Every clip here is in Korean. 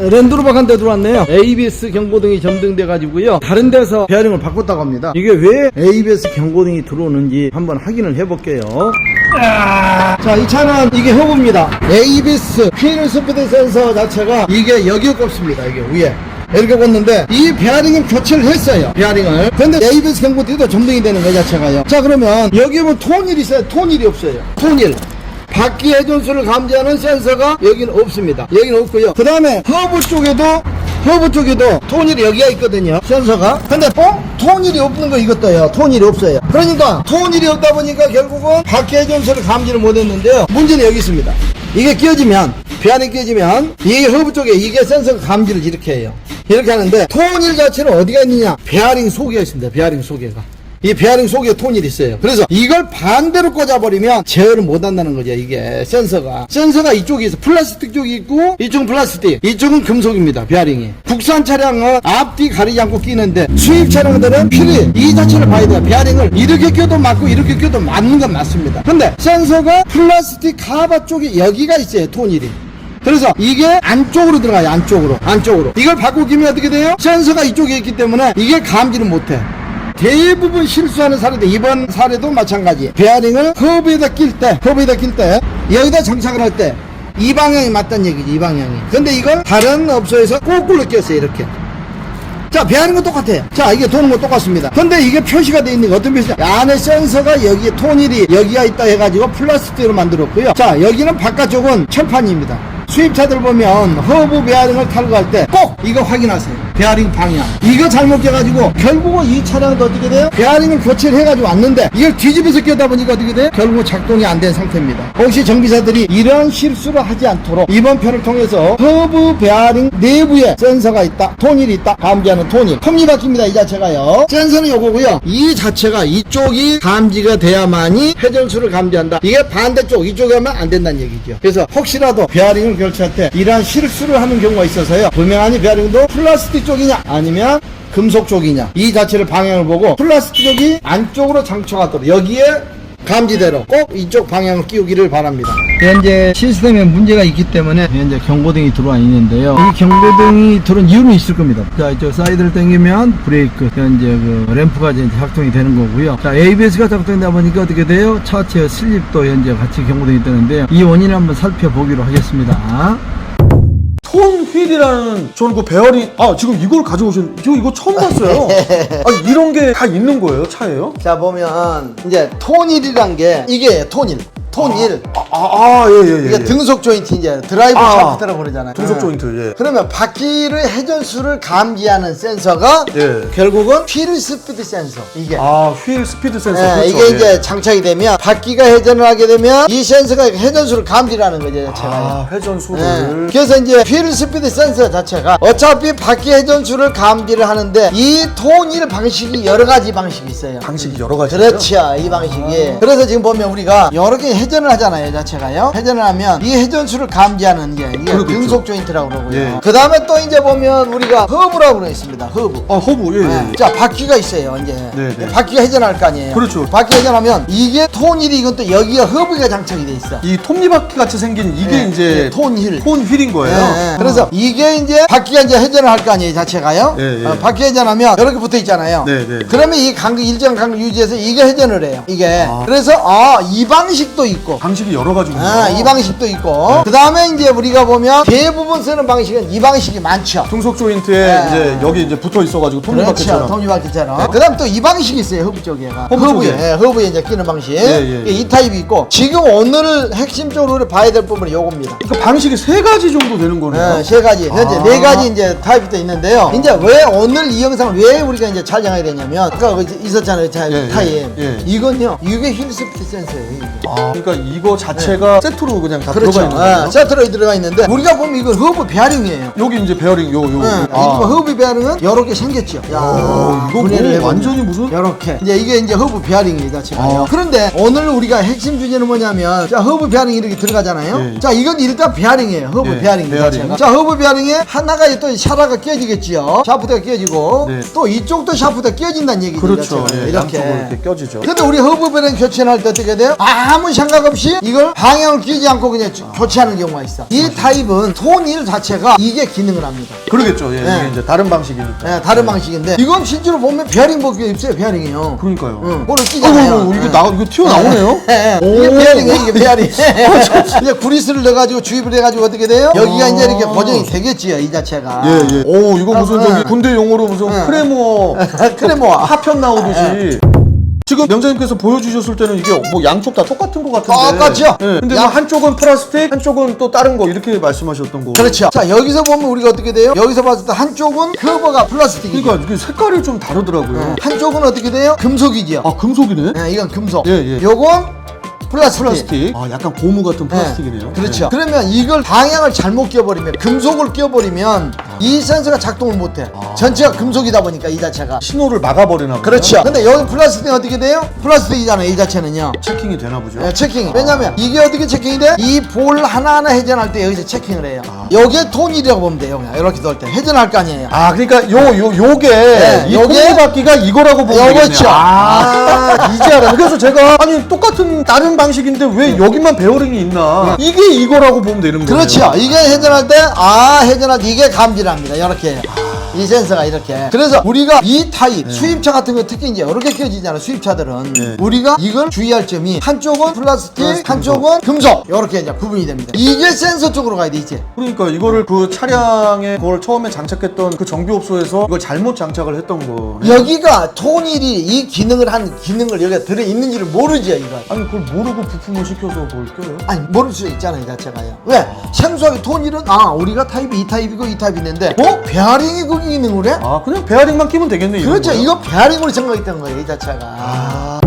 랜드로버 한 대 들어왔네요. ABS 경고등이 점등돼 가지고요, 다른 데서 베어링을 바꿨다고 합니다. 이게 왜 ABS 경고등이 들어오는지 한번 확인을 해볼게요. 자, 이 차는 이게 허브입니다. ABS 휠 스피드 센서 자체가 이게 여기에 꼽습니다. 이게 위에 이렇게 꽂는데 이 베어링을 교체를 했어요. 베어링을. 근데 ABS 경고등도 점등이 되는 거 자체가요. 자, 그러면 여기 보면 톤일이 있어요. 톤일이 없어요. 톤일. 바퀴 회전수를 감지하는 센서가 여기는 없습니다. 여기는 없고요. 그 다음에 허브 쪽에도 톤일이 여기가 있거든요, 센서가. 근데 톤일이 없는 거 이것도요. 톤일이 없어요. 그러니까 톤일이 없다 보니까 결국은 바퀴 회전수를 감지를 못했는데요, 문제는 여기 있습니다. 이게 끼어지면, 베어링 끼어지면 이 허브 쪽에 이게 센서가 감지를 이렇게 해요. 이렇게 하는데 톤일 자체는 어디가 있느냐, 베어링 속에 있습니다. 베어링 속에가. 이 베어링 속에 톤일이 있어요. 그래서 이걸 반대로 꽂아버리면 제어를 못한다는 거죠. 이게 센서가 이쪽에 있어. 플라스틱 쪽이 있고, 이쪽은 플라스틱, 이쪽은 금속입니다. 베어링이. 국산 차량은 앞뒤 가리지 않고 끼는데 수입 차량들은 필히 이 자체를 봐야 돼요. 베어링을 이렇게 껴도 맞고 이렇게 껴도 맞는 건 맞습니다. 근데 센서가 플라스틱 카바 쪽에 여기가 있어요. 톤일이. 그래서 이게 안쪽으로 들어가요. 안쪽으로 이걸 바꾸고 끼면 어떻게 돼요? 센서가 이쪽에 있기 때문에 이게 감지를 못해. 대부분 실수하는 사례들, 이번 사례도 마찬가지. 베어링을 허브에다 낄 때 여기다 장착을 할 때 이 방향이 맞다는 얘기지. 이 방향이. 근데 이걸 다른 업소에서 거꾸로 꼈어요. 이렇게. 자, 베어링은 똑같아요. 자, 이게 도는 거 똑같습니다. 근데 이게 표시가 되어 있는 게 어떤 표시냐, 안에 센서가 여기에 톤일이 여기가 있다 해가지고 플라스틱으로 만들었고요. 자, 여기는 바깥쪽은 철판입니다. 수입차들 보면 허브 베어링을 탈거 할 때 꼭 이거 확인하세요. 베어링 방향. 이거 잘못 껴가지고 결국은 이 차량도 어떻게 돼요? 베어링을 교체를 해가지고 왔는데 이걸 뒤집어서 껴다 보니까 어떻게 돼요? 결국 작동이 안 된 상태입니다. 혹시 정비사들이 이런 실수를 하지 않도록 이번 편을 통해서 허브 베어링 내부에 센서가 있다, 톤일이 있다, 감지하는 톤일. 톱니 바뀝니다. 이 자체가요. 센서는 요거고요. 이 자체가 이쪽이 감지가 돼야만이 회전수를 감지한다. 이게 반대쪽, 이쪽에 하면 안 된다는 얘기죠. 그래서 혹시라도 베어링을 교체할 때 이러한 실수를 하는 경우가 있어서요, 분명하니 베어링도 플라스틱 쪽이냐 아니면 금속 쪽이냐, 이 자체를 방향을 보고 플라스틱 쪽이 안쪽으로 장착하도록 여기에 감지대로 꼭 이쪽 방향을 끼우기를 바랍니다. 현재 시스템에 문제가 있기 때문에 현재 경고등이 들어와 있는데요, 이 경고등이 들어온 이유는 있을 겁니다. 자, 이쪽 사이드를 당기면 브레이크, 현재 그 램프가 이제 작동이 되는 거고요. 자, ABS가 작동되다 보니까 어떻게 돼요? 차체 슬립도 현재 같이 경고등이 뜨는데요, 이 원인을 한번 살펴보기로 하겠습니다. 톤 휠이라는, 저는 그 베어링, 지금 이걸 가져오신, 이거 처음 봤어요. 이런 게 다 있는 거예요, 차에요? 자, 보면 이제 톤일이란 게 이게 톤일. 예. 이게 등속 조인트, 이제 드라이브 샤프트라고 그러잖아요. 등속 조인트, 예. 그러면 바퀴의 회전수를 감지하는 센서가 예. 결국은 휠 스피드 센서. 이게. 휠 스피드 센서. 네, 그렇죠. 이게 이제 장착이 되면 바퀴가 회전을 하게 되면 이 센서가 회전수를 감지하는 거죠, 제가. 회전수를. 네. 그래서 이제 휠 스피드 센서 자체가 어차피 바퀴 회전수를 감지를 하는데 이 톤일 방식이 여러 가지 방식이 있어요. 방식이 여러 가지죠. 그렇죠, 이 방식이. 그래서 지금 보면 우리가 여러 개 회전을 하잖아요, 자체가요. 회전을 하면 이 회전수를 감지하는 게 이게 그렇겠죠. 등속 조인트라고 그러고요. 예. 그 다음에 또 이제 보면 우리가 허브라고 그러겠습니다. 허브. 허브, 예. 네. 자, 바퀴가 있어요, 이제. 네. 바퀴가 회전할 거 아니에요. 그렇죠. 바퀴 회전하면 이게 톤일이, 이건 또 여기가 허브가 장착이 돼 있어. 이 톱니바퀴 같이 생긴 이게 네. 이제 톤힐. 톤휠인 거예요. 네. 그래서 이게 이제 바퀴가 이제 회전을 할 거 아니에요, 자체가요. 예. 바퀴 회전하면 이렇게 붙어 있잖아요. 네. 그러면 이 간격, 일정 간격 유지해서 이게 회전을 해요, 이게. 그래서 이 방식도 있고, 방식이 여러 가지군요. 이 방식도 있고, 그 다음에 이제 우리가 보면 대부분 쓰는 방식은 이 방식이 많죠. 등속 조인트에 네. 이제 여기 이제 붙어 있어가지고 톱니바퀴처럼. 그렇죠, 톱니바퀴처럼. 그 다음 또 이 방식이 있어요, 허브 쪽에가. 허브에 이제 끼는 방식. 예. 이 타입이 있고, 지금 오늘 핵심적으로 봐야 될 부분은 요겁니다. 그러니까 방식이 세 가지 정도 되는 거네요. 네, 세 가지. 현재 네 가지 이제 타입이 또 있는데요. 이제 왜 오늘 이 영상을 왜 우리가 이제 촬영하게 되냐면, 아까 있었잖아요, 타입. 예. 이건요, 이게 휠 스피드 센서예요, 이게. 그러니까 이거 자체가 세트로 그냥 다 그렇죠. 들어가 있는 거예요. 세트로 들어가 있는데, 우리가 보면 이건 허브 베어링이에요. 여기 이제 베어링 요. 허브 베어링은 요렇게 생겼죠. 이거 분해를 뭐 해보면. 완전히 무슨? 요렇게. 이게 이제 허브 베어링입니다, 제가요. 그런데 오늘 우리가 핵심 주제는 뭐냐면, 자, 허브 베어링이 이렇게 들어가잖아요. 예. 자, 이건 일단 베어링이에요. 허브 예, 베어링 베어링. 자체가. 자, 허브 베어링에 하나가 또 샤라가 끼어지겠지요. 샤프트가 끼어지고, 네. 또 이쪽도 샤프트가 끼어진다는 얘기죠. 그렇죠. 자체가. 예, 양쪽으로 이렇게 껴지죠. 근데 우리 허브 베어링 교체할 때 어떻게 돼요? 아무 생각 없이 이걸 방향을 끼지 않고 그냥 교체하는 경우가 있어. 이 타입은 톤1 자체가 이게 기능을 합니다. 그러겠죠. 예, 네. 이게 이제 다른 방식이니까. 네, 다른 방식인데 이건 실제로 보면 베어링 복귀가 있어요. 베어링이요. 그러니까요. 응, 볼을 끼잖아요. 이거 튀어나오네요? 네. 이게 베어링이에요. 이게 베어링. 이제 구리스를 넣어가지고 주입을 해가지고 어떻게 돼요? 여기가 이제 이렇게 고정이 되겠지요. 이 자체가. 예. 오, 이거 무슨 저기 군대 용어로 무슨 크레모 크레모아. 파편 나오듯이. 지금 명장님께서 보여주셨을 때는 이게 뭐 양쪽 다 똑같은 것 같은데. 똑같죠? 예. 근데 뭐 한쪽은 플라스틱, 한쪽은 또 다른 거 이렇게 말씀하셨던 거. 그렇죠. 자, 여기서 보면 우리가 어떻게 돼요? 여기서 봤을 때 한쪽은 커버가 플라스틱이죠. 그러니까 이게 색깔이 좀 다르더라고요. 한쪽은 어떻게 돼요? 금속이지요. 아, 금속이네? 네, 이건 금속. 예. 요건 플라스틱. 플라스틱. 아, 약간 고무 같은 플라스틱이네요. 그렇죠. 네. 그러면 이걸 방향을 잘못 끼워버리면, 금속을 끼워버리면 이 센서가 작동을 못해. 전체가 금속이다 보니까 이 자체가. 신호를 막아버리나 보죠. 그렇죠. 근데 여기 플라스틱은 어떻게 돼요? 플라스틱이잖아요, 이 자체는요. 체킹이 되나 보죠. 네, 체킹이. 왜냐면 이게 어떻게 체킹이 돼? 이 볼 하나하나 회전할 때 여기서 체킹을 해요. 요게 톤이라고 보면 돼요. 그냥 이렇게 돌 때 회전할 거 아니에요. 아, 그러니까 요게 네, 이 요게 통로바퀴가 이거라고 보면 되겠네요. 요거죠. 아, 이제 알았네. 그래서 제가 아니 똑같은 다른 방식인데 왜 여기만 베어링이 있나? 이게 이거라고 보면 되는 거예요. 그렇죠. 이게 회전할 때, 회전할 때 이게 감지합니다. 이렇게. 이 센서가 이렇게. 그래서 우리가 이 타입, 수입차 같은 거 특히 이제 이렇게 껴지잖아, 수입차들은. 네. 우리가 이걸 주의할 점이 한쪽은 플라스틱, 한쪽은 금속. 이렇게 이제 구분이 됩니다. 이게 센서 쪽으로 가야 돼, 이제. 그러니까 이거를 그 차량에 그걸 처음에 장착했던 그 정비업소에서 이걸 잘못 장착을 했던 거. 여기가 톤일이 이 기능을 한 기능을 여기가 들어있는지를 모르죠, 이거. 아니 그걸 모르고 부품을 시켜서 뭘 껴요? 아니, 모를 수 있잖아요, 이 자체가요. 왜? 생소하게 톤일은, 우리가 타입이 이 타입이고 이 타입이 있는데, 베어링이 거기 기능을 해? 아, 그냥 베어링만 끼면 되겠네. 이런 그렇죠. 거요? 이거 베어링으로 생각했던 거예요, 이 자체가.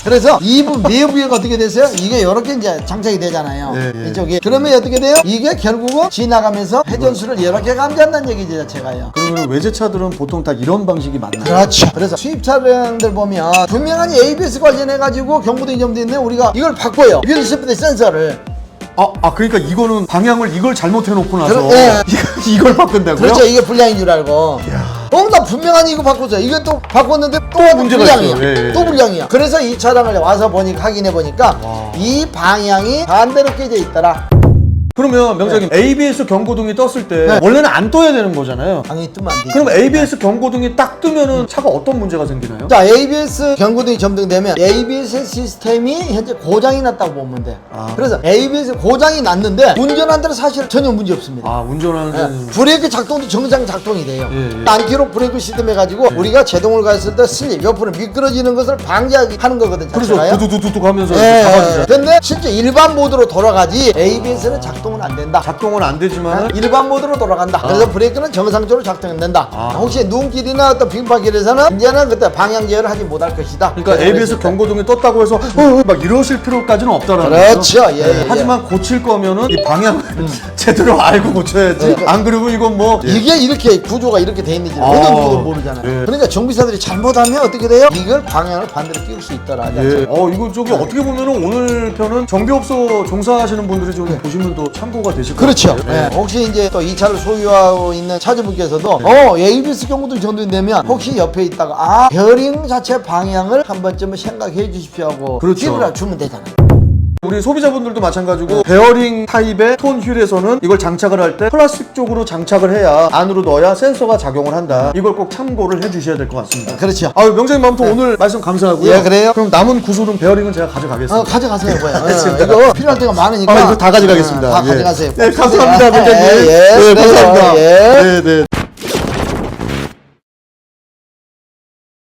그래서 이부 내부에가 어떻게 됐어요? 이게 이렇게 이제 장착이 되잖아요. 예. 이쪽이. 그러면 어떻게 돼요? 이게 결국은 지나가면서 회전수를 이렇게 감지한다는 얘기죠, 자체가요. 그러면 외제차들은 보통 다 이런 방식이 맞나요? 그렇죠. 그래서 수입 차량들 보면 분명한 ABS 관련해가지고 경고등이 좀 있는데 우리가 이걸 바꿔요. 휠 스피드 센서를. 그러니까 이거는 방향을 이걸 잘못해놓고 나서 예. 이걸 바꾼다고요? 그렇죠. 이게 불량인 줄 알고. 나 분명하니 이거 바꾸자. 이게 또 바꿨는데 또 문제가 불량이야. 있어요. 예. 또 불량이야. 그래서 이 차량을 와서 보니까 확인해 보니까 이 방향이 반대로 깨져 있더라. 그러면 명장님 ABS 경고등이 떴을 때 원래는 안 떠야 되는 거잖아요. 방향이 뜨면 안 돼. 그럼 ABS 경고등이 딱 뜨면은 차가 어떤 문제가 생기나요? 자, ABS 경고등이 점등되면 ABS 시스템이 현재 고장이 났다고 보면 돼. 그래서 ABS 고장이 났는데 운전하는 데는 사실 전혀 문제 없습니다. 운전하는 데는 브레이크 작동도 정상 작동이 돼요. 예. 안기록 브레이크 시스템 해가지고 우리가 제동을 갔을 때 슬립, 옆으로 미끄러지는 것을 방지하는 거거든. 그래서 자체가요. 두두두둑 하면서 잡아주잖아요. 근데 실제 일반 모드로 돌아가지 ABS는 작동은 안 된다. 작동은 안 되지만 일반 모드로 돌아간다. 그래서 브레이크는 정상적으로 작동된다. 혹시 눈길이나 어떤 빙판길에서는 이제는 그때 방향 제어를 하지 못할 것이다. 그러니까 ABS 경고등이 떴다고 해서 막 이러실 필요까지는 없다라는 그렇죠. 거죠. 예. 하지만 고칠 거면은 이 방향을 제대로 알고 고쳐야지. 안 그러면 이건 뭐 이게 이렇게 구조가 이렇게 돼 있는지 어느 누구도 모르잖아요. 그러니까 정비사들이 잘못하면 어떻게 돼요? 이걸 방향을 반대로 끼울 수 있더라. 이거 저기 어떻게 보면은 오늘 편은 정비업소 종사하시는 분들이 좀 보시면 또 참고가 되실 것 그렇죠. 같아요. 혹시 이제 또 이 차를 소유하고 있는 차주분께서도 ABS 경고등 정도되면 혹시 옆에 있다가 베어링 자체 방향을 한 번쯤은 생각해 주십시오 하고 그렇죠. 팁을 주면 되잖아요. 우리 소비자분들도 마찬가지고 베어링 타입의 톤 휠에서는 이걸 장착을 할 때 플라스틱 쪽으로 장착을 해야 안으로 넣어야 센서가 작용을 한다. 이걸 꼭 참고를 해주셔야 될 것 같습니다. 그렇죠. 명장님 아무튼 오늘 말씀 감사하고요. 예, 그래요? 그럼 남은 구슬은 베어링은 제가 가져가겠습니다. 가져가세요, 뭐야. 이거 필요할 때가 많으니까. 이거 다 가져가겠습니다. 다 가져가세요. 네, 감사합니다, 명장님. 예, 네, 감사합니다. 예. 네.